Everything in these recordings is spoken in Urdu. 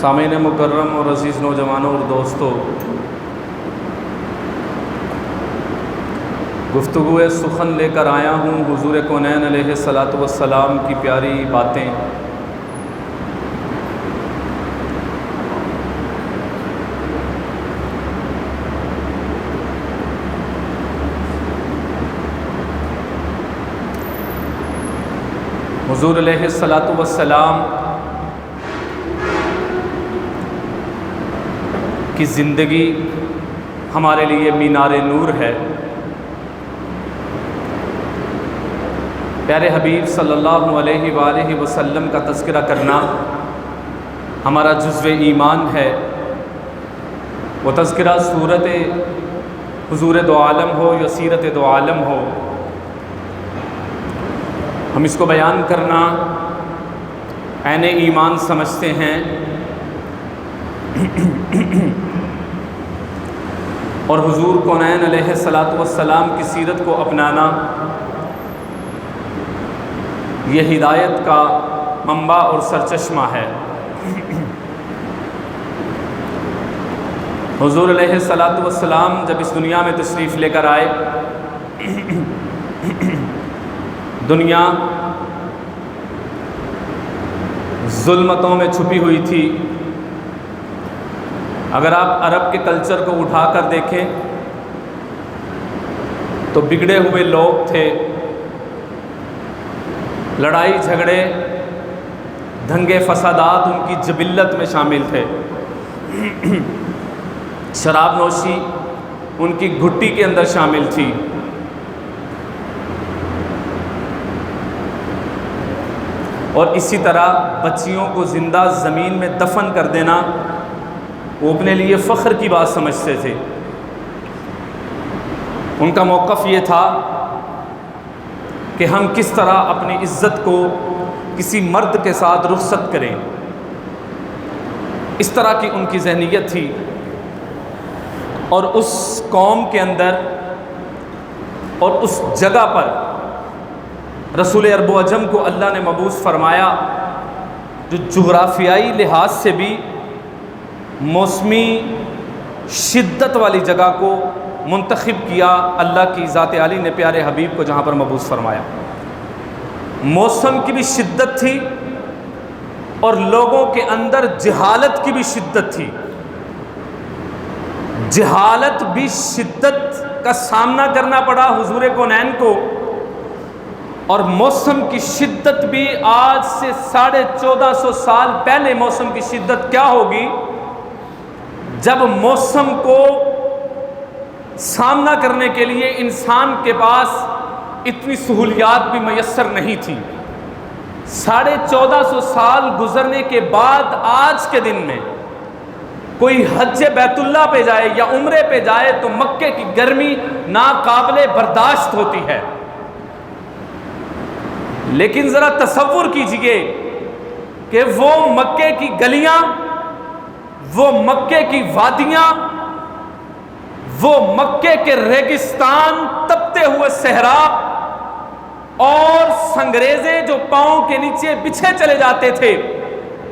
سامعین مکرم اور عزیز نوجوانوں اور دوستوں، گفتگو سخن لے کر آیا ہوں حضور کونین علیہ الصلاۃ والسلام کی پیاری باتیں۔ حضور علیہ الصلاۃ والسلام کی زندگی ہمارے لیے مینار نور ہے۔ پیارے حبیب صلی اللہ علیہ وآلہ وسلم کا تذکرہ کرنا ہمارا جزو ایمان ہے۔ وہ تذکرہ صورت حضور دو عالم ہو یا سیرت دو عالم ہو، ہم اس کو بیان کرنا عین ایمان سمجھتے ہیں، اور حضور کونین علیہ الصلاۃ والسلام کی سیرت کو اپنانا یہ ہدایت کا منبع اور سرچشمہ ہے۔ حضور علیہ الصلاۃ والسلام جب اس دنیا میں تشریف لے کر آئے، دنیا ظلمتوں میں چھپی ہوئی تھی۔ اگر آپ عرب کے کلچر کو اٹھا کر دیکھیں تو بگڑے ہوئے لوگ تھے، لڑائی جھگڑے دنگے فسادات ان کی جبلت میں شامل تھے، شراب نوشی ان کی گھٹی کے اندر شامل تھی۔ اور اسی طرح بچیوں کو زندہ زمین میں دفن کر دینا وہ اپنے لیے فخر کی بات سمجھتے تھے۔ ان کا موقف یہ تھا کہ ہم کس طرح اپنی عزت کو کسی مرد کے ساتھ رخصت کریں، اس طرح کی ان کی ذہنیت تھی۔ اور اس قوم کے اندر اور اس جگہ پر رسول عرب و عجم کو اللہ نے مبعوث فرمایا، جو جغرافیائی لحاظ سے بھی موسمی شدت والی جگہ کو منتخب کیا۔ اللہ کی ذات عالی نے پیارے حبیب کو جہاں پر مبعوث فرمایا، موسم کی بھی شدت تھی اور لوگوں کے اندر جہالت کی بھی شدت تھی۔ جہالت بھی شدت کا سامنا کرنا پڑا حضور کونین کو، اور موسم کی شدت بھی آج سے 1450 سال پہلے موسم کی شدت کیا ہوگی جب موسم کو سامنا کرنے کے لیے انسان کے پاس اتنی سہولیات بھی میسر نہیں تھی۔ 1450 سال گزرنے کے بعد آج کے دن میں کوئی حج بیت اللہ پہ جائے یا عمرے پہ جائے تو مکے کی گرمی ناقابل برداشت ہوتی ہے۔ لیکن ذرا تصور کیجئے کہ وہ مکے کی گلیاں، وہ مکے کی وادیاں، وہ مکے کے ریگستان، تپتے ہوئے صحرا اور سنگریزے جو پاؤں کے نیچے بچھے چلے جاتے تھے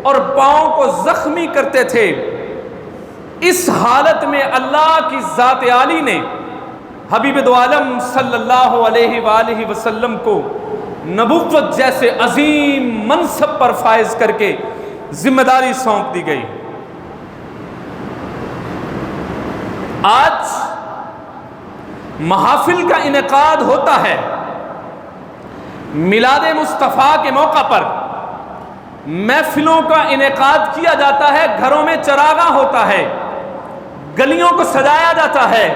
اور پاؤں کو زخمی کرتے تھے، اس حالت میں اللہ کی ذات عالی نے حبیب دو عالم صلی اللہ علیہ وآلہ وسلم کو نبوت جیسے عظیم منصب پر فائز کر کے ذمہ داری سونپ دی گئی۔ آج محافل کا انعقاد ہوتا ہے، میلاد مصطفیٰ کے موقع پر محفلوں کا انعقاد کیا جاتا ہے، گھروں میں چراغاں ہوتا ہے، گلیوں کو سجایا جاتا ہے،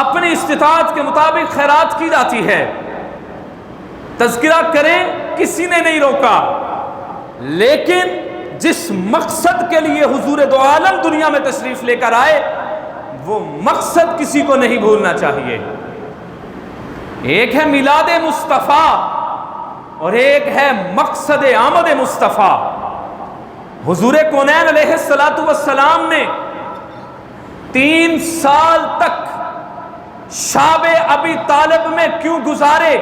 اپنی استطاعت کے مطابق خیرات کی جاتی ہے، تذکرہ کریں کسی نے نہیں روکا۔ لیکن جس مقصد کے لیے حضور دو عالم دنیا میں تشریف لے کر آئے، وہ مقصد کسی کو نہیں بھولنا چاہیے۔ ایک ہے میلاد مصطفیٰ اور ایک ہے مقصد آمد مصطفیٰ۔ حضور کونین علیہ الصلاۃ والسلام نے 3 سال تک شعب ابی طالب میں کیوں گزارے؟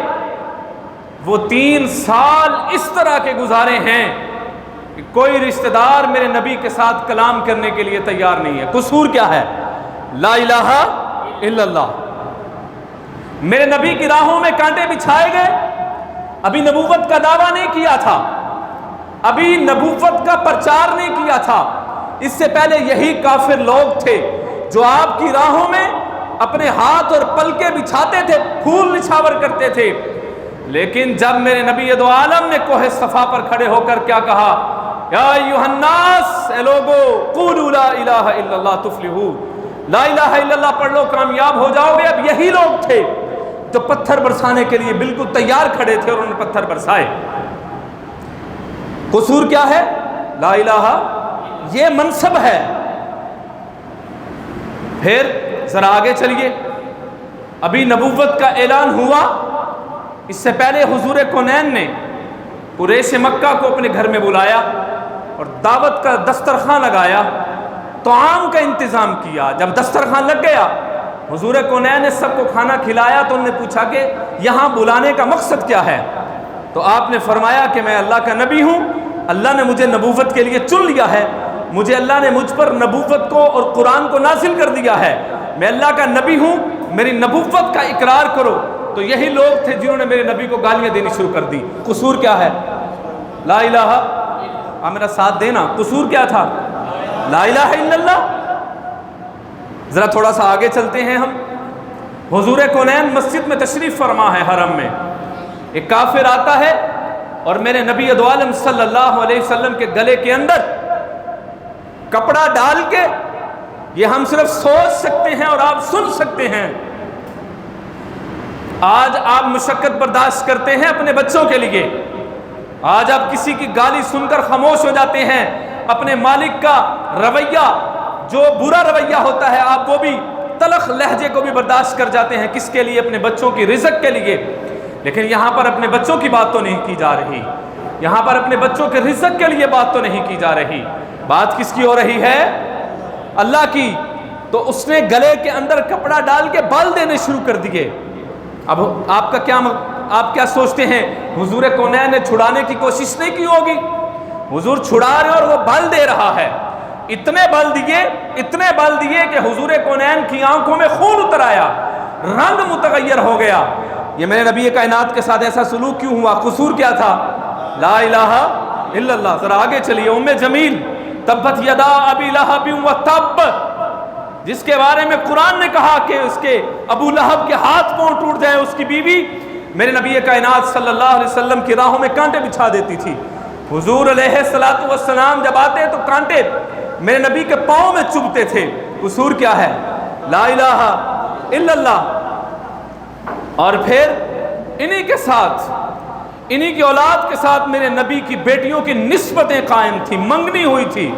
وہ 3 سال اس طرح کے گزارے ہیں کہ کوئی رشتہ دار میرے نبی کے ساتھ کلام کرنے کے لیے تیار نہیں ہے۔ قصور کیا ہے؟ لا الہ الا اللہ۔ میرے نبی کی راہوں میں کانٹے بچھائے گئے، ابھی نبوت کا دعویٰ نہیں کیا تھا، ابھی نبوت کا پرچار نہیں کیا تھا۔ اس سے پہلے یہی کافر لوگ تھے جو آپ کی راہوں میں اپنے ہاتھ اور پلکیں بچھاتے تھے، پھول نچھاور کرتے تھے۔ لیکن جب میرے نبی دو عالم نے کوہ صفا پر کھڑے ہو کر کیا کہا؟ یا ایھا الناس، اے لوگو، قولوا لا الہ الا اللہ تفلحوا، لا الہ الا اللہ پڑھ لو کامیاب ہو جاؤ گے۔ اب یہی لوگ تھے جو پتھر برسانے کے لیے بالکل تیار کھڑے تھے اور انہوں نے پتھر برسائے۔ قصور کیا ہے؟ لا الہ، یہ منصب ہے۔ پھر ذرا آگے چلیے، ابھی نبوت کا اعلان ہوا، اس سے پہلے حضور کونین نے قریش مکہ کو اپنے گھر میں بلایا اور دعوت کا دسترخوان لگایا، طعام کا انتظام کیا۔ جب دسترخوان لگ گیا، حضور کونین نے سب کو کھانا کھلایا تو انہوں نے پوچھا کہ یہاں بلانے کا مقصد کیا ہے؟ تو آپ نے فرمایا کہ میں اللہ کا نبی ہوں، اللہ نے مجھے نبوت کے لیے چن لیا ہے، مجھے اللہ نے مجھ پر نبوت کو اور قرآن کو نازل کر دیا ہے، میں اللہ کا نبی ہوں، میری نبوت کا اقرار کرو۔ تو یہی لوگ تھے جنہوں نے میرے نبی کو گالیاں دینی شروع کر دی۔ قصور کیا ہے؟ لا الہ، آپ میرا ساتھ دینا، قصور کیا تھا؟ لا الہ الا اللہ۔ ذرا تھوڑا سا آگے چلتے ہیں ہم۔ حضور کونین مسجد میں تشریف فرما ہے، حرم میں ایک کافر آتا ہے اور میرے نبی دو عالم صلی اللہ علیہ وسلم کے گلے کے اندر کپڑا ڈال کے، یہ ہم صرف سوچ سکتے ہیں اور آپ سن سکتے ہیں۔ آج آپ مشقت برداشت کرتے ہیں اپنے بچوں کے لیے، آج آپ کسی کی گالی سن کر خاموش ہو جاتے ہیں، اپنے مالک کا رویہ جو برا رویہ ہوتا ہے آپ وہ بھی تلخ لہجے کو بھی برداشت کر جاتے ہیں، کس کے لیے؟ اپنے بچوں کی رزق کے لیے۔ لیکن یہاں پر اپنے بچوں کی بات تو نہیں کی جا رہی، یہاں پر اپنے بچوں کے رزق کے لیے بات تو نہیں کی جا رہی، بات کس کی ہو رہی ہے؟ اللہ کی۔ تو اس نے گلے کے اندر کپڑا ڈال کے بال دینے شروع کر دیے۔ اب آپ کیا سوچتے ہیں حضور کونین نے چھڑانے کی کوشش نہیں کی ہوگی؟ حضور چھڑا رہے اور وہ بال دے رہا ہے۔ اتنے بال دیے کہ حضور کونین کی آنکھوں میں خون اتر آیا، رنگ متغیر ہو گیا۔ یہ میرے نبی کائنات کے ساتھ ایسا سلوک کیوں ہوا؟ قصور کیا تھا؟ لا الہ الا اللہ۔ ذرا آگے چلیے، ام جمیل، تبت یدا ابی لہب وتب، جس کے بارے میں قرآن نے کہا کہ اس کے ابو لہب کے ہاتھ پاؤں ٹوٹ جائے، اس کی بیوی میرے نبی کائنات صلی اللہ علیہ وسلم کی راہوں میں کانٹے بچھا دیتی تھی۔ حضور علیہ الصلوۃ والسلام جب آتے تو کانٹے میرے نبی کے پاؤں میں چبھتے تھے۔ قصور کیا ہے؟ لا الہ الا اللہ۔ اور پھر انہی کے ساتھ، انہی کی اولاد کے ساتھ میرے نبی کی بیٹیوں کی نسبتیں قائم تھی، منگنی ہوئی تھی۔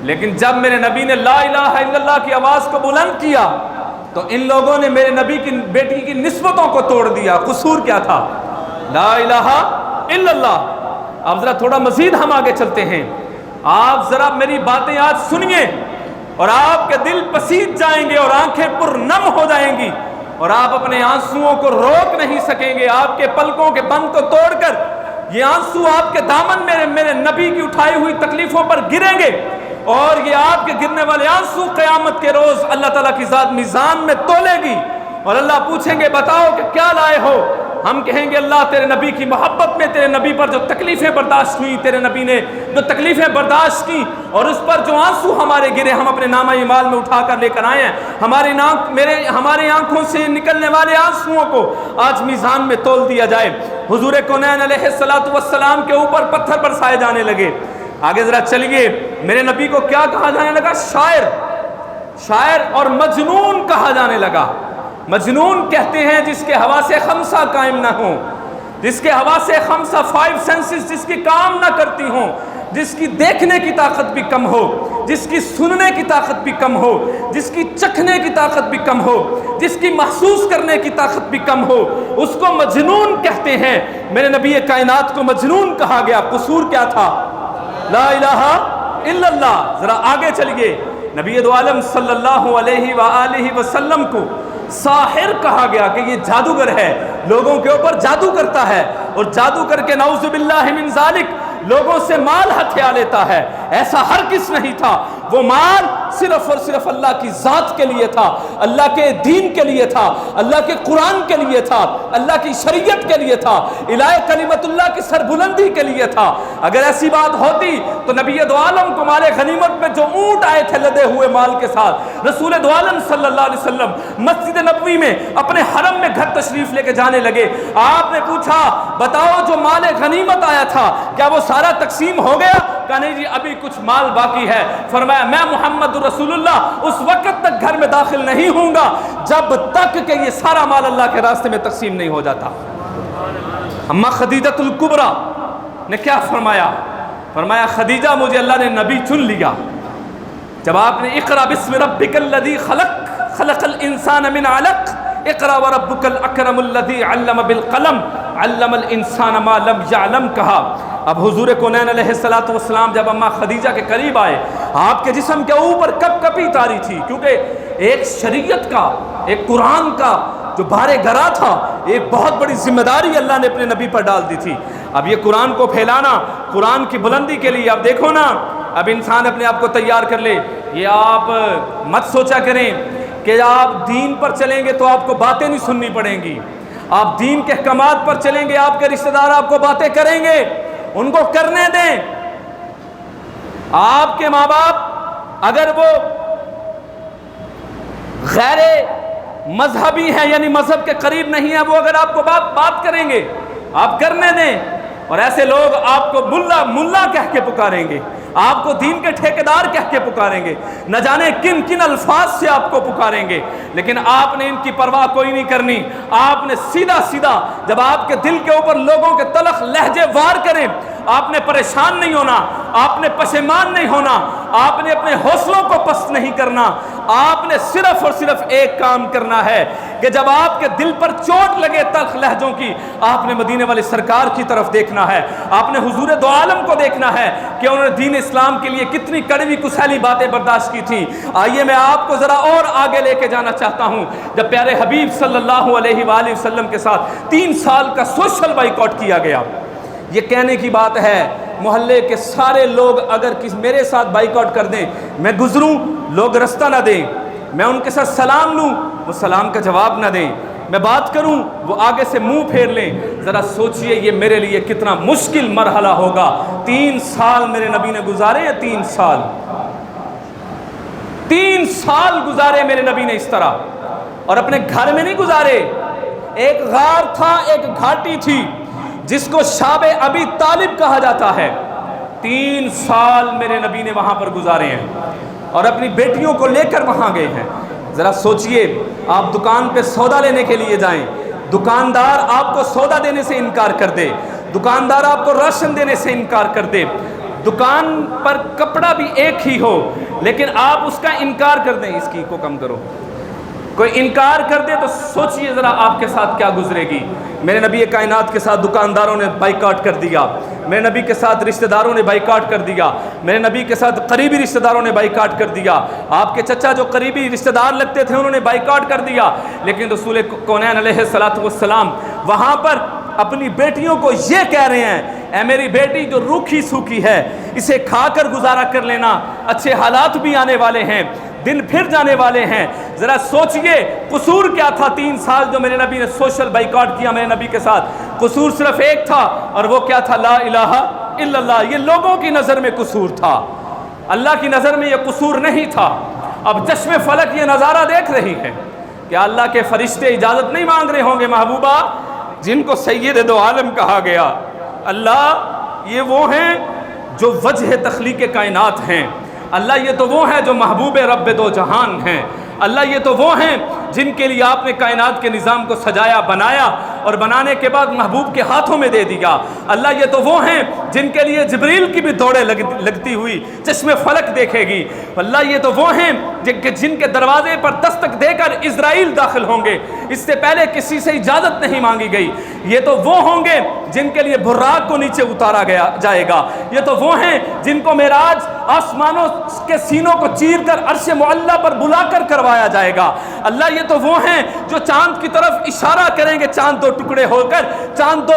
لیکن جب میرے نبی نے لا الہ الا اللہ کی آواز کو بلند کیا تو ان لوگوں نے میرے نبی کی بیٹی کی نسبتوں کو توڑ دیا۔ قصور کیا تھا؟ لا الہ الا اللہ۔ اب ذرا تھوڑا مزید ہم آگے چلتے ہیں، آپ ذرا میری باتیں آج سنیے اور آپ کے دل پسیج جائیں گے اور آنکھیں پر نم ہو جائیں گی اور آپ اپنے آنسوؤں کو روک نہیں سکیں گے۔ آپ کے پلکوں کے بند کو توڑ کر یہ آنسو آپ کے دامن میں میرے نبی کی اٹھائی ہوئی تکلیفوں پر گریں گے اور یہ آپ کے گرنے والے آنسو قیامت کے روز اللہ تعالیٰ کی ذات میزان میں تولے گی اور اللہ پوچھیں گے بتاؤ کہ کیا لائے ہو؟ ہم کہیں گے اللہ تیرے نبی کی محبت میں تیرے نبی پر جو تکلیفیں برداشت ہوئی، تیرے نبی نے جو تکلیفیں برداشت کی اور اس پر جو آنسو ہمارے گرے ہم اپنے نامہ اعمال میں اٹھا کر لے کر آئے ہیں، ہماری آنکھوں سے نکلنے والے آنسوؤں کو آج میزان میں تول دیا جائے۔ حضور کونین علیہ الصلوۃ والسلام کے اوپر پتھر برسائے جانے لگے۔ آگے ذرا چلیے، میرے نبی کو کیا کہا جانے لگا؟ شاعر اور مجنون کہا جانے لگا۔ مجنون کہتے ہیں جس کے حواس خمسہ قائم نہ ہوں، جس کے حواس خمسہ 5 سینسز جس کی کام نہ کرتی ہوں، جس کی دیکھنے کی طاقت بھی کم ہو، جس کی سننے کی طاقت بھی کم ہو، جس کی چکھنے کی طاقت بھی کم ہو، جس کی محسوس کرنے کی طاقت بھی کم ہو، اس کو مجنون کہتے ہیں۔ میرے نبی کائنات کو مجنون کہا گیا۔ قصور کیا تھا؟ لا الہ الا اللہ۔ ذرا آگے چلیے، نبی دو عالم صلی اللہ علیہ وآلہ وسلم کو ساحر کہا گیا کہ یہ جادوگر ہے، لوگوں کے اوپر جادو کرتا ہے اور جادو کر کے نعوذ باللہ من ذالک لوگوں سے مال ہتھیا لیتا ہے، ایسا ہرگز نہیں تھا۔ وہ مال صرف اور صرف اللہ کی ذات کے لیے تھا، اللہ کے دین کے لیے تھا، اللہ کے قرآن کے لیے تھا، اللہ کی شریعت کے لیے تھا، الہ کلمت اللہ کی سربلندی کے لیے تھا۔ اگر ایسی بات ہوتی تو نبی دو عالم کو مال غنیمت میں جو اونٹ آئے تھے لدے ہوئے مال کے ساتھ، رسول دو عالم صلی اللہ علیہ وسلم مسجد نبوی میں اپنے حرم میں گھر تشریف لے کے جانے لگے۔ آپ نے پوچھا بتاؤ جو مال غنیمت آیا تھا کیا وہ سارا تقسیم ہو گیا؟ کہا نہیں جی ابھی کچھ مال باقی ہے۔ فرمایا میں محمد رسول اللہ اس وقت تک گھر میں داخل نہیں ہوں گا جب تک کہ یہ سارا مال اللہ کے راستے میں تقسیم نہیں ہو جاتا۔ اما خدیجہ الکبریٰ نے کیا فرمایا؟ فرمایا خدیجہ مجھے اللہ نے نبی چن لیا جب آپ نے اقرا بسم ربک الذی خلق خلق الانسان من علق اقرا وربک الاکرم الذی علم بالقلم علم الانسان ما لم یعلم کہا۔ اب حضور کونین علیہ السلام جب اما خدیجہ کے قریب آئے، آپ کے جسم کے اوپر کپ کپی تاری تھی، کیونکہ ایک شریعت کا، ایک قرآن کا جو بارے گرا تھا، ایک بہت بڑی ذمہ داری اللہ نے اپنے نبی پر ڈال دی تھی۔ اب یہ قرآن کو پھیلانا، قرآن کی بلندی کے لیے، اب دیکھو نا، اب انسان اپنے آپ کو تیار کر لے۔ یہ آپ مت سوچا کریں کہ آپ دین پر چلیں گے تو آپ کو باتیں نہیں سننی پڑیں گی، آپ دین کے احکامات پر چلیں گے، آپ کے رشتہ دار آپ کو باتیں کریں گے، ان کو کرنے دیں۔ آپ کے ماں باپ اگر وہ غیر مذہبی ہیں، یعنی مذہب کے قریب نہیں ہیں، وہ اگر آپ کو بات کریں گے آپ کرنے دیں۔ اور ایسے لوگ آپ کو ملا کہہ کے پکاریں گے، آپ کو دین کے ٹھیکیدار کہہ کے پکاریں گے، نہ جانے کن کن الفاظ سے آپ کو پکاریں گے، لیکن آپ نے ان کی پرواہ کوئی نہیں کرنی۔ آپ نے سیدھا سیدھا جب آپ کے دل کے اوپر لوگوں کے تلخ لہجے وار کریں، آپ نے پریشان نہیں ہونا، آپ نے پشیمان نہیں ہونا، آپ نے اپنے حوصلوں کو پست نہیں کرنا۔ آپ نے صرف اور صرف ایک کام کرنا ہے کہ جب آپ کے دل پر چوٹ لگے تلخ لہجوں کی، آپ نے مدینے والے سرکار کی طرف دیکھنا ہے، آپ نے حضور دو عالم کو دیکھنا ہے کہ انہوں نے دین اسلام کے لیے کتنی کڑوی کسیلی باتیں برداشت کی تھیں۔ آئیے میں آپ کو ذرا اور آگے لے کے جانا چاہتا ہوں۔ جب پیارے حبیب صلی اللہ علیہ وآلہ وسلم کے ساتھ 3 سال کا سوشل بائیکاٹ کیا گیا، یہ کہنے کی بات ہے محلے کے سارے لوگ اگر میرے ساتھ بائیکاٹ کر دیں، میں گزروں لوگ رستہ نہ دیں، میں ان کے ساتھ سلام لوں وہ سلام کا جواب نہ دیں، میں بات کروں وہ آگے سے منہ پھیر لیں، ذرا سوچئے یہ میرے لیے کتنا مشکل مرحلہ ہوگا۔ 3 سال میرے نبی نے گزارے ہیں، 3 سال گزارے میرے نبی نے اس طرح، اور اپنے گھر میں نہیں گزارے۔ ایک غار تھا، ایک گھاٹی تھی جس کو شاب ابی طالب کہا جاتا ہے۔ 3 سال میرے نبی نے وہاں پر گزارے ہیں اور اپنی بیٹیوں کو لے کر وہاں گئے ہیں۔ ذرا سوچئے، آپ دکان پہ سودا لینے کے لیے جائیں، دکاندار آپ کو سودا دینے سے انکار کر دے، دکاندار آپ کو راشن دینے سے انکار کر دے، دکان پر کپڑا بھی ایک ہی ہو لیکن آپ اس کا انکار کر دیں، اس کی کو کم کرو، کوئی انکار کر دے تو سوچئے ذرا آپ کے ساتھ کیا گزرے گی۔ میرے نبی کائنات کے ساتھ دکانداروں نے بائیکاٹ کر دیا، میرے نبی کے ساتھ رشتہ داروں نے بائیکاٹ کر دیا، میرے نبی کے ساتھ قریبی رشتہ داروں نے بائیکاٹ کر دیا، آپ کے چچا جو قریبی رشتہ دار لگتے تھے انہوں نے بائیکاٹ کر دیا، لیکن رسول کونین علیہ السلام وہاں پر اپنی بیٹیوں کو یہ کہہ رہے ہیں، اے میری بیٹی جو روکھی سوکھی ہے اسے کھا کر گزارا کر لینا، اچھے حالات بھی آنے والے ہیں، دن پھر جانے والے ہیں۔ ذرا سوچئے قصور کیا تھا 3 سال جو میرے نبی نے سوشل بائیکاٹ کیا میرے نبی کے ساتھ؟ قصور صرف ایک تھا اور وہ کیا تھا؟ لا الہ الا اللہ۔ یہ لوگوں کی نظر میں قصور تھا، اللہ کی نظر میں یہ قصور نہیں تھا۔ اب چشم فلک یہ نظارہ دیکھ رہی ہے کہ اللہ کے فرشتے اجازت نہیں مانگ رہے ہوں گے، محبوبہ جن کو سید دو عالم کہا گیا، اللہ یہ وہ ہیں جو وجہ تخلیق کائنات ہیں، اللہ یہ تو وہ ہے جو محبوب رب دو جہان ہیں، اللہ یہ تو وہ ہیں جن کے لیے آپ نے کائنات کے نظام کو سجایا، بنایا اور بنانے کے بعد محبوب کے ہاتھوں میں دے دیا، اللہ یہ تو وہ ہیں جن کے لیے جبریل کی بھی دوڑیں لگتی ہوئی چشم فلک دیکھے گی، اللہ یہ تو وہ ہیں جن کے دروازے پر دستک دے کر اسرائیل داخل ہوں گے، اس سے پہلے کسی سے اجازت نہیں مانگی گئی، یہ تو وہ ہوں گے جن کے لیے براق کو نیچے اتارا جائے گا، یہ تو وہ ہیں جن کو معراج آسمانوں کے سینوں کو چیر کر عرش معلیٰ پر بلا کر کروایا جائے گا، اللہ یہ تو وہ ہیں جو چاند کی طرف اشارہ کریں گے، چاند 2 ٹکڑے ہو کر چاند 2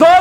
2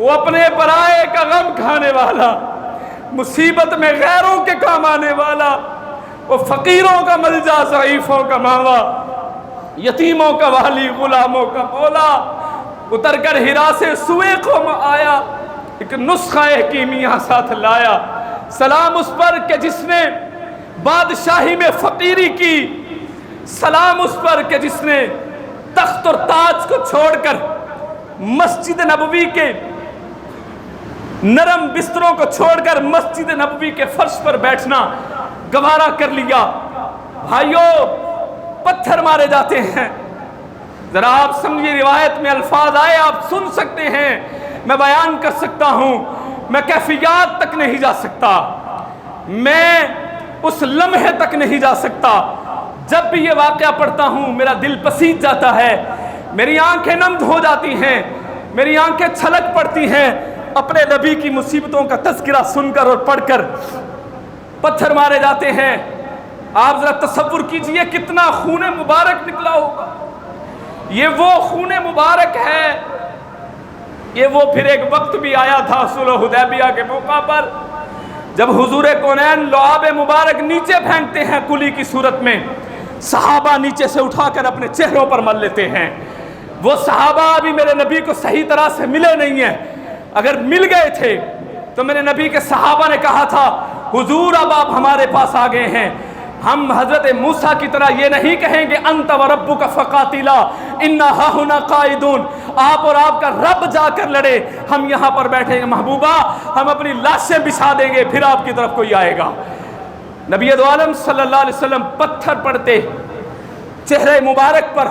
وہ اپنے پرائے کا غم کھانے والا، مصیبت میں غیروں کے کام آنے والا، وہ فقیروں کا ملجا، ضعیفوں کا ماوا، یتیموں کا والی، غلاموں کا مولا، اتر کر ہرا سے سوئے قوم آیا، ایک نسخہ حکیمیہ ساتھ لایا۔ سلام اس پر کہ جس نے بادشاہی میں فقیری کی، سلام اس پر کہ جس نے تخت اور تاج کو چھوڑ کر مسجد نبوی کے نرم بستروں کو چھوڑ کر مسجد نبوی کے فرش پر بیٹھنا گوارا کر لیا۔ بھائیوں، پتھر مارے جاتے ہیں، ذرا آپ سمجھیے، روایت میں الفاظ آئے، آپ سن سکتے ہیں، میں بیان کر سکتا ہوں، میں کیفیات تک نہیں جا سکتا، میں اس لمحے تک نہیں جا سکتا۔ جب بھی یہ واقعہ پڑھتا ہوں میرا دل پسیج جاتا ہے، میری آنکھیں نم ہو جاتی ہیں، میری آنکھیں چھلک پڑتی ہیں اپنے نبی کی مصیبتوں کا تذکرہ سن کر اور پڑھ کر۔ پتھر مارے جاتے ہیں، آپ ذرا تصور کیجئے کتنا خون مبارک نکلا ہوگا۔ یہ وہ خون مبارک ہے، یہ وہ پھر ایک وقت بھی آیا تھا صلح حدیبیہ کے موقع پر، جب حضور کونین لعاب مبارک نیچے پھینکتے ہیں کلی کی صورت میں، صحابہ نیچے سے اٹھا کر اپنے چہروں پر مل لیتے ہیں۔ وہ صحابہ ابھی میرے نبی کو صحیح طرح سے ملے نہیں ہیں، اگر مل گئے تھے تو میرے نبی کے صحابہ نے کہا تھا، حضور اب آپ ہمارے پاس آ گئے ہیں، ہم حضرت موسیٰ کی طرح یہ نہیں کہیں گے انت وربک فقاتلا انا ہاہنا قائدون، آپ اور آپ کا رب جا کر لڑے، ہم یہاں پر بیٹھیں گے محبوبہ، ہم اپنی لاشیں بچھا دیں گے، پھر آپ کی طرف کوئی آئے گا۔ نبی دو عالم صلی اللہ علیہ وسلم پتھر پڑتے چہرے مبارک پر،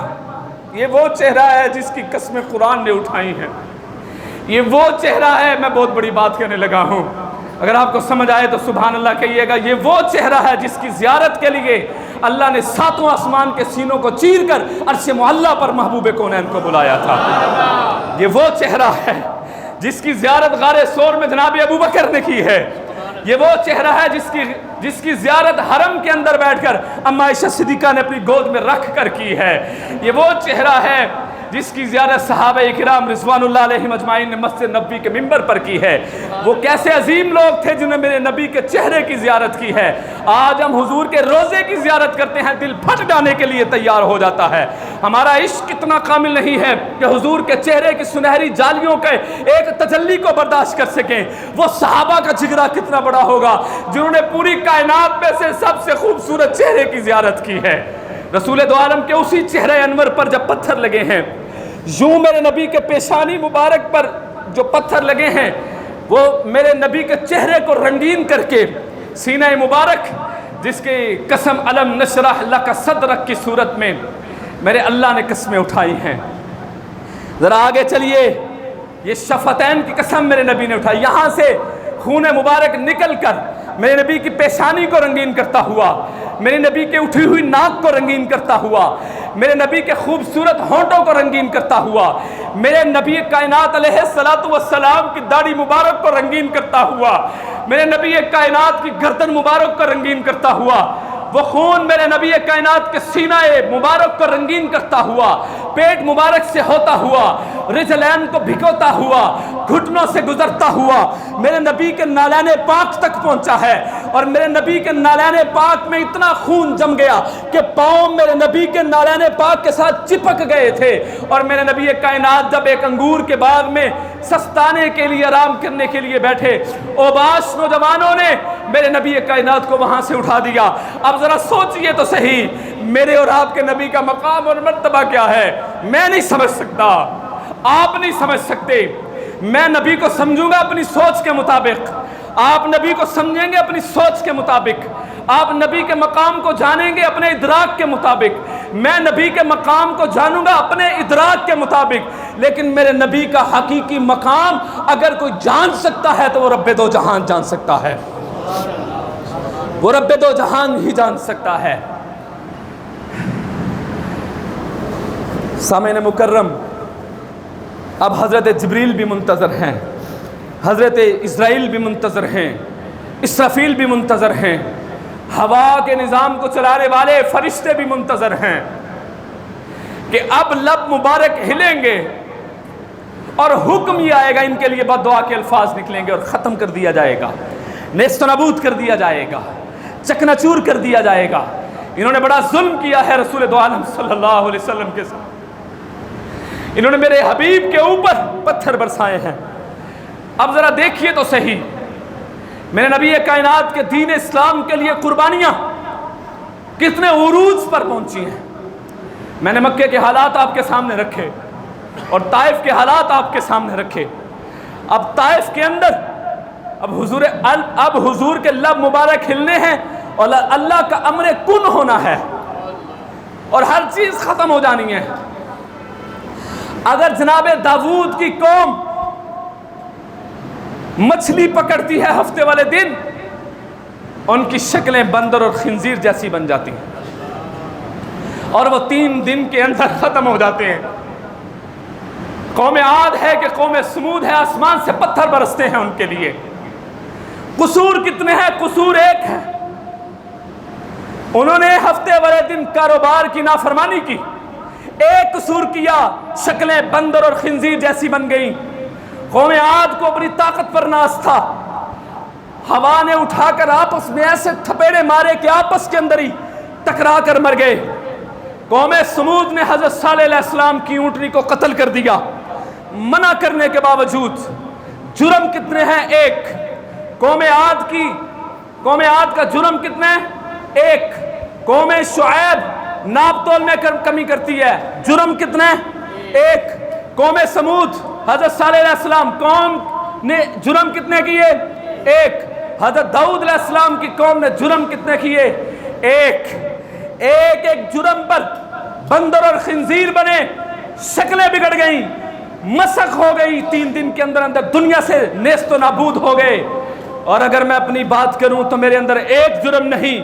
یہ وہ چہرہ ہے جس کی قسمیں قرآن نے اٹھائی ہیں، یہ وہ چہرہ ہے، میں بہت بڑی بات کہنے لگا ہوں، اگر آپ کو سمجھ آئے تو سبحان اللہ کہیے گا، یہ وہ چہرہ ہے جس کی زیارت کے لیے اللہ نے ساتوں آسمان کے سینوں کو چیر کر عرش معلیٰ پر محبوب کونین کو بلایا تھا۔ یہ وہ چہرہ ہے جس کی زیارت غار ثور میں جناب ابوبکر نے کی ہے، یہ وہ چہرہ ہے جس کی زیارت حرم کے اندر بیٹھ کر اما عائشہ صدیقہ نے اپنی گود میں رکھ کر کی ہے، یہ وہ چہرہ ہے جس کی زیارت صحابہ اکرام رضوان اللہ علیہم اجمعین نے مسجد نبوی کے منبر پر کی ہے۔ وہ کیسے عظیم لوگ تھے جنہوں نے میرے نبی کے چہرے کی زیارت کی ہے۔ آج ہم حضور کے روزے کی زیارت کرتے ہیں، دل پھٹ جانے کے لیے تیار ہو جاتا ہے۔ ہمارا عشق اتنا کامل نہیں ہے کہ حضور کے چہرے کی سنہری جالیوں کے ایک تجلی کو برداشت کر سکیں۔ وہ صحابہ کا جگرہ کتنا بڑا ہوگا جنہوں نے پوری کائنات میں سے سب سے خوبصورت چہرے کی زیارت کی ہے۔ رسول دو عالم کے اسی چہرے انور پر جب پتھر لگے ہیں، یوں میرے نبی کے پیشانی مبارک پر جو پتھر لگے ہیں، وہ میرے نبی کے چہرے کو رنگین کر کے سینہ مبارک جس کی قسم علم نشرح لک صدرک کی صورت میں میرے اللہ نے قسمیں اٹھائی ہیں۔ ذرا آگے چلیے، یہ شفتین کی قسم میرے نبی نے اٹھائی، یہاں سے خون مبارک نکل کر میرے نبی کی پیشانی کو رنگین کرتا ہوا، میرے نبی کے اٹھی ہوئی ناک کو رنگین کرتا ہوا، میرے نبی کے خوبصورت ہونٹوں کو رنگین کرتا ہوا، میرے نبی کائنات علیہ السلام کی داڑھی مبارک کو رنگین کرتا ہوا، میرے نبی کائنات کی گردن مبارک کو رنگین کرتا ہوا، وہ خون میرے نبی کائنات کے سینہ مبارک کو رنگین کرتا ہوا، پیٹ مبارک سے ہوتا ہوا، رجلین کو بھگوتا ہوا، گھٹنوں سے گزرتا ہوا میرے نبی کے نالین پاک تک پہنچا ہے۔ اور میرے نبی کے نالین پاک میں اتنا خون جم گیا کہ پاؤں میرے نبی کے نالین پاک کے ساتھ چپک گئے تھے۔ اور میرے نبی کائنات جب ایک انگور کے باغ میں سستانے کے لیے، آرام کرنے کے لیے بیٹھے، اوباش نوجوانوں نے میرے نبی کائنات کو وہاں سے اٹھا دیا۔ اب ذرا سوچئے تو صحیح، میرے اور آپ کے نبی کا مقام اور مرتبہ کیا ہے؟ میں نہیں سمجھ سکتا، آپ نہیں سمجھ سکتے۔ میں نبی کو سمجھوں گا اپنی سوچ کے مطابق، آپ نبی کو سمجھیں گے اپنی سوچ کے مطابق، آپ نبی کے مقام کو جانیں گے اپنے ادراک کے مطابق، میں نبی کے مقام کو جانوں گا اپنے ادراک کے مطابق۔ لیکن میرے نبی کا حقیقی مقام اگر کوئی جان سکتا ہے تو وہ رب دو جہان جان سکتا ہے، وہ رب دو جہان ہی جان سکتا ہے۔ سامعین مکرم، اب حضرت جبریل بھی منتظر ہیں، حضرت اسرائیل بھی منتظر ہیں، اسرافیل بھی منتظر ہیں، ہوا کے نظام کو چلانے والے فرشتے بھی منتظر ہیں کہ اب لب مبارک ہلیں گے اور حکم یہ آئے گا، ان کے لیے بد دعا کے الفاظ نکلیں گے اور ختم کر دیا جائے گا، نیست و نابود کر دیا جائے گا، چکنا چور کر دیا جائے گا۔ انہوں نے بڑا ظلم کیا ہے رسول دو عالم صلی اللہ علیہ وسلم کے ساتھ، انہوں نے میرے حبیب کے اوپر پتھر برسائے ہیں۔ اب ذرا دیکھیے تو صحیح، میرے نبی کائنات کے دین اسلام کے لیے قربانیاں کتنے عروج پر پہنچی ہیں۔ میں نے مکے کے حالات آپ کے سامنے رکھے اور طائف کے حالات آپ کے سامنے رکھے۔ اب طائف کے اندر اب حضور کے لب مبارک ہلنے ہیں اور اللہ کا امر کن ہونا ہے اور ہر چیز ختم ہو جانی ہے۔ اگر جناب داؤد کی قوم مچھلی پکڑتی ہے ہفتے والے دن، ان کی شکلیں بندر اور خنزیر جیسی بن جاتی ہیں اور وہ 3 دن کے اندر ختم ہو جاتے ہیں۔ قوم عاد ہے کہ قوم سمود ہے، آسمان سے پتھر برستے ہیں ان کے لیے۔ قصور کتنے ہیں؟ قصور ایک ہے، انہوں نے ہفتے والے دن کاروبار کی نافرمانی کی، ایک قصور کیا، شکلیں بندر اور خنزیر جیسی بن گئیں۔ قوم عاد کو اپنی طاقت پر ناز تھا، ہوا نے اٹھا کر آپس میں ایسے تھپیڑے مارے کہ آپس کے اندر ہی ٹکرا کر مر گئے۔ قوم سمود نے حضرت صالح علیہ السلام کی اونٹنی کو قتل کر دیا، منع کرنے کے باوجود۔ جرم کتنے ہیں؟ ایک۔ قوم عاد کا جرم کتنے ہیں؟ ایک۔ قوم شعیب ناپ تول میں کمی کرتی ہے، جرم کتنے؟ ایک۔ قوم سمود حضرت صالح علیہ السلام قوم نے جرم کتنے کیے؟ ایک۔ حضرت داؤد علیہ السلام کی قوم نے جرم کتنے کیے؟ ایک۔ ایک جرم پر بندر اور خنزیر بنے، شکلیں بگڑ گئیں، مسخ ہو گئی، 3 دن کے اندر دنیا سے نیست و نابود ہو گئے۔ اور اگر میں اپنی بات کروں تو میرے اندر ایک جرم نہیں،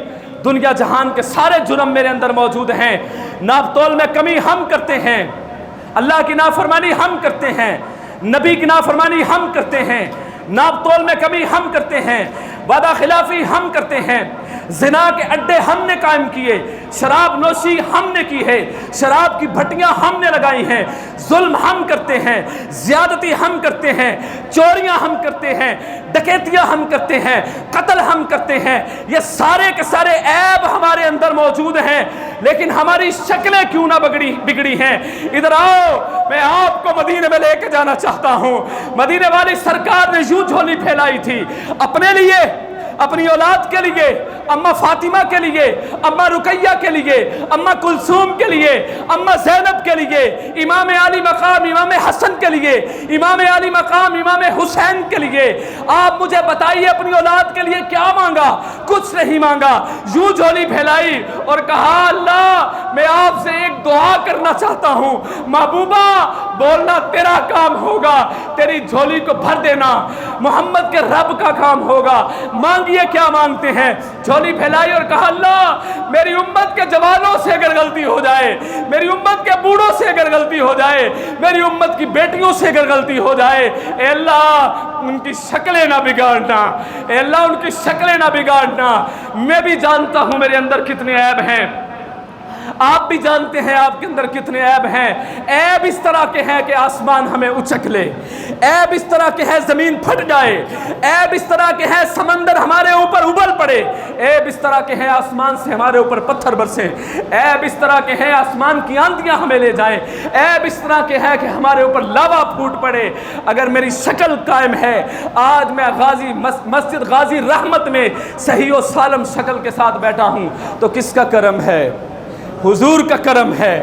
دنیا جہان کے سارے جرم میرے اندر موجود ہیں۔ ناپ تول میں کمی ہم کرتے ہیں، اللہ کی نافرمانی ہم کرتے ہیں، نبی کی نافرمانی ہم کرتے ہیں، ناپ تول میں کمی ہم کرتے ہیں، وعدہ خلافی ہم کرتے ہیں، زنا کے اڈے ہم نے قائم کیے، شراب نوشی ہم نے کی ہے، شراب کی بھٹیاں ہم نے لگائی ہیں، ظلم ہم کرتے ہیں، زیادتی ہم کرتے ہیں، چوریاں ہم کرتے ہیں، ڈکیتیاں ہم کرتے ہیں، قتل ہم کرتے ہیں۔ یہ سارے کے سارے عیب ہمارے اندر موجود ہیں، لیکن ہماری شکلیں کیوں نہ بگڑی ہیں؟ ادھر آؤ، میں آپ کو مدینے میں لے کے جانا چاہتا ہوں۔ مدینے والی سرکار نے یوں جھولی پھیلائی تھی اپنے لیے، اپنی اولاد کے لیے، اماں فاطمہ کے لیے، اماں رقیہ کے لیے، اماں کلثوم کے لیے، اماں زینب کے لیے، امام علی مقام امام حسن کے لیے، امام علی مقام امام حسین کے لیے۔ آپ مجھے بتائیے اپنی اولاد کے لیے کیا مانگا؟ کچھ نہیں مانگا، یوں جھولی پھیلائی اور کہا اللہ میں آپ سے ایک دعا کرنا چاہتا ہوں، محبوبہ بولنا تیرا کام ہوگا، تیری جھولی کو بھر دینا محمد کے رب کا کام ہوگا، مانگیے کیا مانگتے ہیں؟ جھولی پھیلائی اور کہا اللہ میری امت کے جوانوں سے اگر غلطی ہو جائے، میری امت کے بوڑھوں سے اگر غلطی ہو جائے، میری امت کی بیٹیوں سے اگر غلطی ہو جائے، اے اللہ ان کی شکلیں نہ بگاڑنا، اے اللہ ان کی شکلیں نہ بگاڑنا۔ میں بھی جانتا ہوں میرے اندر کتنے عیب ہیں، آپ بھی جانتے ہیں آپ کے اندر کتنے عیب ہیں۔ عیب اس طرح کے ہیں کہ آسمان ہمیں اچک لے، عیب اس طرح کے ہیں زمین پھٹ جائے، عیب اس طرح کے ہیں سمندر ہمارے اوپر ابل پڑے، عیب اس طرح کے ہیں آسمان سے ہمارے اوپر پتھر برسے، عیب اس طرح کے ہیں آسمان کی آندیاں ہمیں لے جائیں، عیب اس طرح کے ہے کہ ہمارے اوپر لاوا پھوٹ پڑے۔ اگر میری شکل قائم ہے، آج میں مسجد غازی رحمت میں صحیح و سالم شکل کے ساتھ بیٹھا ہوں تو کس کا کرم ہے؟ حضور کا کرم ہے،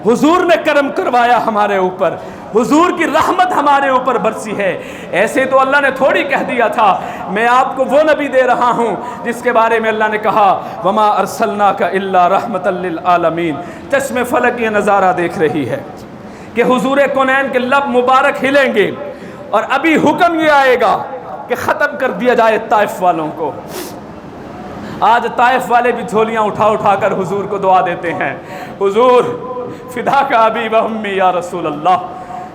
حضور نے کرم کروایا ہمارے اوپر، حضور کی رحمت ہمارے اوپر برسی ہے۔ ایسے تو اللہ نے تھوڑی کہہ دیا تھا، میں آپ کو وہ نبی دے رہا ہوں جس کے بارے میں اللہ نے کہا وما ارسلناک الا رحمتا للعالمین۔ چشم فلک یہ نظارہ دیکھ رہی ہے کہ حضور کونین کے لب مبارک ہلیں گے اور ابھی حکم یہ آئے گا کہ ختم کر دیا جائے طائف والوں کو۔ آج طائف والے بھی جھولیاں اٹھا اٹھا کر حضور کو دعا دیتے ہیں، حضور فدا کا ابی و امی یا رسول اللہ،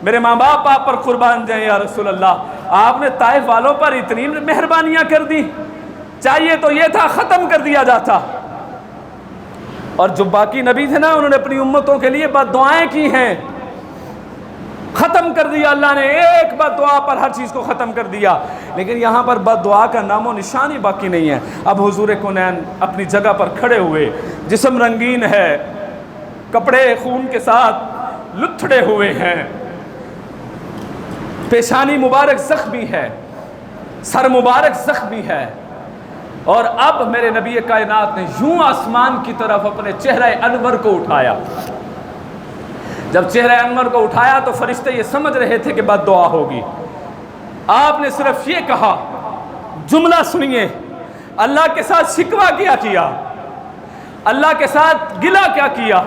میرے ماں باپ آپ پر قربان جائیں یا رسول اللہ۔ آپ نے طائف والوں پر اتنی مہربانیاں کر دی، چاہیے تو یہ تھا ختم کر دیا جاتا۔ اور جو باقی نبی تھے نا، انہوں نے اپنی امتوں کے لیے بد دعائیں کی ہیں۔ ختم کر دیا اللہ نے، ایک بد دعا پر ہر چیز کو ختم کر دیا۔ لیکن یہاں پر بد دعا کا نام و نشان ہی باقی نہیں ہے۔ اب حضور کونین اپنی جگہ پر کھڑے ہوئے، جسم رنگین ہے، کپڑے خون کے ساتھ لتھڑے ہوئے ہیں، پیشانی مبارک زخمی ہے، سر مبارک زخمی ہے، اور اب میرے نبی کائنات نے یوں آسمان کی طرف اپنے چہرہ انور کو اٹھایا۔ جب چہرہ انور کو اٹھایا تو فرشتے یہ سمجھ رہے تھے کہ بد دعا ہوگی۔ آپ نے صرف یہ کہا، جملہ سنیے، اللہ کے ساتھ شکوہ کیا کیا، اللہ کے ساتھ گلہ کیا کیا،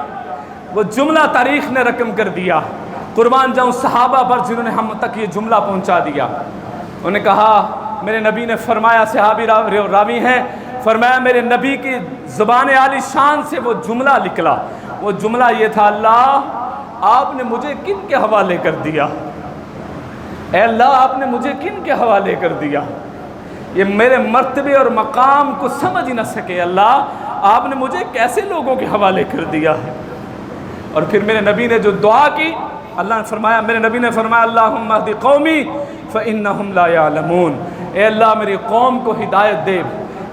وہ جملہ تاریخ نے رقم کر دیا۔ قربان جاؤں صحابہ پر جنہوں نے ہم تک یہ جملہ پہنچا دیا۔ انہوں نے کہا، میرے نبی نے فرمایا، صحابی راوی ہیں، فرمایا میرے نبی کی زبان عالی شان سے وہ جملہ نکلا۔ وہ جملہ یہ تھا، اللہ آپ نے مجھے کن کے حوالے کر دیا؟ اے اللہ آپ نے مجھے کن کے حوالے کر دیا؟ یہ میرے مرتبے اور مقام کو سمجھ نہ سکے، اللہ آپ نے مجھے کیسے لوگوں کے حوالے کر دیا ہے؟ اور پھر میرے نبی نے جو دعا کی، اللہ نے فرمایا، میرے نبی نے فرمایا، اللہم اہد قومی فإنہم لا یعلمون، اے اللہ میری قوم کو ہدایت دے،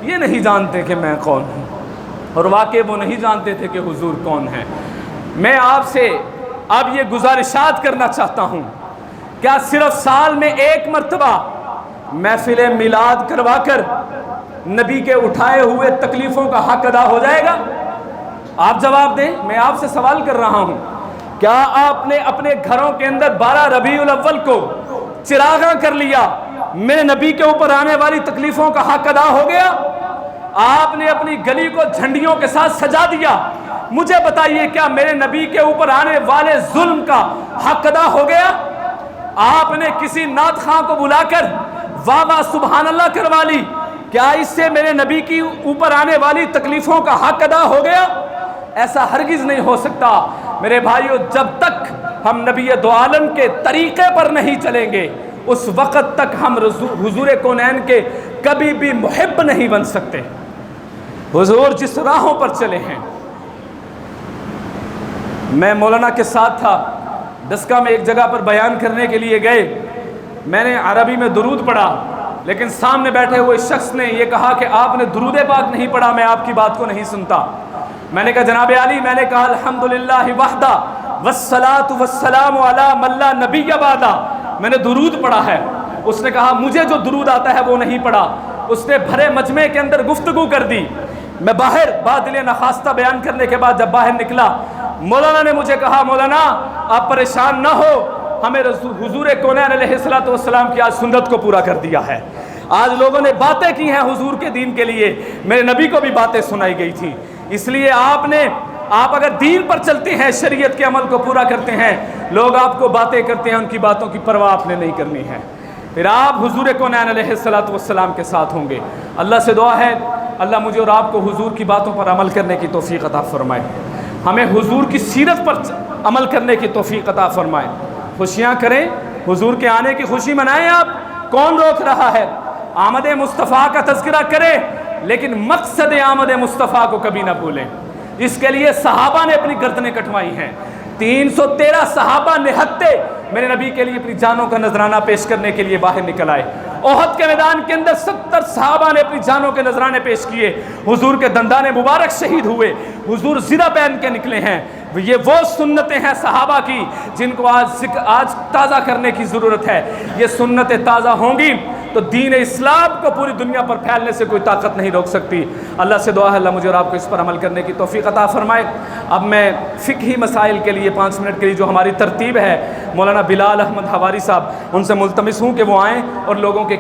یہ نہیں جانتے کہ میں کون ہوں، اور واقعی وہ نہیں جانتے تھے کہ حضور کون ہے۔ میں آپ سے اب یہ گزارشات کرنا چاہتا ہوں، کیا صرف سال میں ایک مرتبہ محفل میلاد کروا کر نبی کے اٹھائے ہوئے تکلیفوں کا حق ادا ہو جائے گا؟ آپ جواب دیں، میں آپ سے سوال کر رہا ہوں، کیا آپ نے اپنے گھروں کے اندر 12 ربیع الاول کو چراغاں کر لیا، میرے نبی کے اوپر آنے والی تکلیفوں کا حق ادا ہو گیا؟ آپ نے اپنی گلی کو جھنڈیوں کے ساتھ سجا دیا، مجھے بتائیے کیا میرے نبی کے اوپر آنے والے ظلم کا حق ادا ہو گیا؟ آپ نے کسی نعت خواں کو بلا کر واہ واہ سبحان اللہ کروا لی، کیا اس سے میرے نبی کی اوپر آنے والی تکلیفوں کا حق ادا ہو گیا؟ ایسا ہرگز نہیں ہو سکتا میرے بھائیو۔ جب تک ہم نبی دو عالم کے طریقے پر نہیں چلیں گے، اس وقت تک ہم حضور کونین کے کبھی بھی محب نہیں بن سکتے۔ حضور جس راہوں پر چلے ہیں، میں مولانا کے ساتھ تھا، دسکا میں ایک جگہ پر بیان کرنے کے لیے گئے، میں نے عربی میں درود پڑھا، لیکن سامنے بیٹھے ہوئے شخص نے یہ کہا کہ آپ نے درود پاک نہیں پڑھا، میں آپ کی بات کو نہیں سنتا۔ میں نے کہا جناب علی، میں نے کہا الحمدللہ وحدہ والصلاۃ والسلام علی من لا نبی بعدہ، میں نے درود پڑھا ہے۔ اس نے کہا مجھے جو درود آتا ہے وہ نہیں پڑھا۔ اس نے بھرے مجمع کے اندر گفتگو کر دی۔ میں باہر بادل نخواستہ بیان کرنے کے بعد جب باہر نکلا، مولانا نے مجھے کہا، مولانا آپ پریشان نہ ہو، ہمیں حضور کونین علیہ السلام کی آج سنت کو پورا کر دیا ہے۔ آج لوگوں نے باتیں کی ہیں حضور کے دین کے لیے، میرے نبی کو بھی باتیں سنائی گئی تھی، اس لیے آپ اگر دین پر چلتے ہیں، شریعت کے عمل کو پورا کرتے ہیں، لوگ آپ کو باتیں کرتے ہیں، ان کی باتوں کی پرواہ آپ نے نہیں کرنی ہے، پھر آپ حضور کونین علیہ السلام کے ساتھ ہوں گے۔ اللہ سے دعا ہے اللہ مجھے اور آپ کو حضور کی باتوں پر عمل کرنے کی توفیق عطا فرمائے، ہمیں حضور کی سیرت پر عمل کرنے کی توفیق عطا فرمائے۔ خوشیاں کریں، حضور کے آنے کی خوشی منائیں، آپ کون روک رہا ہے؟ آمد مصطفیٰ کا تذکرہ کریں، لیکن مقصد آمد مصطفیٰ کو کبھی نہ بھولیں۔ اس کے لیے صحابہ نے اپنی گردنیں کٹوائی ہیں، 313 صحابہ نہتے میرے نبی کے لیے اپنی جانوں کا نذرانہ پیش کرنے کے لیے باہر نکل آئے۔ احد کے میدان کے اندر 70 صحابہ نے اپنی جانوں کے نذرانے پیش کیے، حضور کے دندان مبارک شہید ہوئے، حضور زرہ پہن کے نکلے ہیں۔ یہ وہ سنتیں ہیں صحابہ کی جن کو آج تازہ کرنے کی ضرورت ہے۔ یہ سنتیں تازہ ہوں گی تو دین اسلام کو پوری دنیا پر پھیلنے سے کوئی طاقت نہیں روک سکتی۔ اللہ سے دعا ہے اللہ مجھے اور آپ کو اس پر عمل کرنے کی توفیق عطا فرمائے۔ اب میں فقہی مسائل کے لیے 5 منٹ کے لیے جو ہماری ترتیب ہے، مولانا بلال احمد حواری صاحب، ان سے ملتمس ہوں کہ وہ آئیں اور لوگوں کے